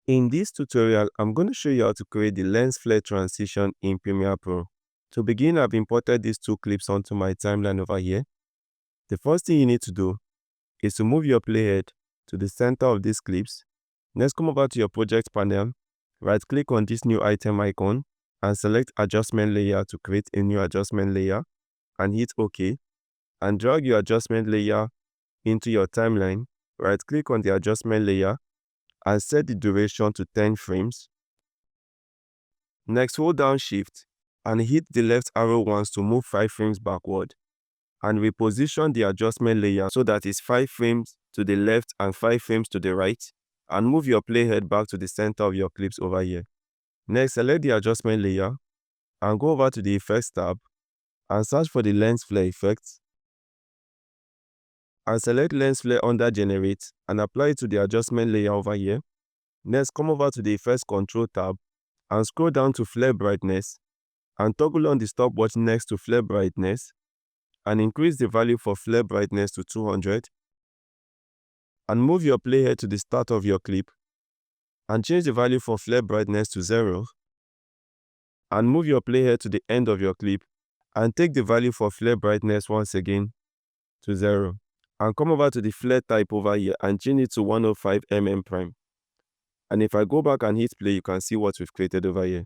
In this tutorial, I'm going to show you how to create the lens flare transition in Premiere Pro. To begin, I've imported these two clips onto my timeline over here. The first thing you need to do is to move your playhead to the center of these clips. Next, come over to your project panel, right-click on this new item icon, and select Adjustment Layer to create a new adjustment layer, and hit OK. And drag your adjustment layer into your timeline. Right-click on the adjustment layer, and set the duration to 10 frames. Next, hold down Shift and hit the left arrow once to move 5 frames backward, and reposition the adjustment layer so that it's 5 frames to the left and 5 frames to the right, and move your playhead back to the center of your clips over here. Next, select the adjustment layer and go over to the Effects tab and search for the lens flare effect, and select lens flare under Generate and apply it to the adjustment layer over here. Next, come over to the Effects Control tab and scroll down to Flare Brightness, and toggle on the stopwatch next to Flare Brightness, and increase the value for Flare Brightness to 200, and move your playhead to the start of your clip, and change the value for Flare Brightness to 0, and move your playhead to the end of your clip, and take the value for Flare Brightness once again to 0, and come over to the flare type over here and change it to 105 mm prime. And if I go back and hit play, you can see what we've created over here.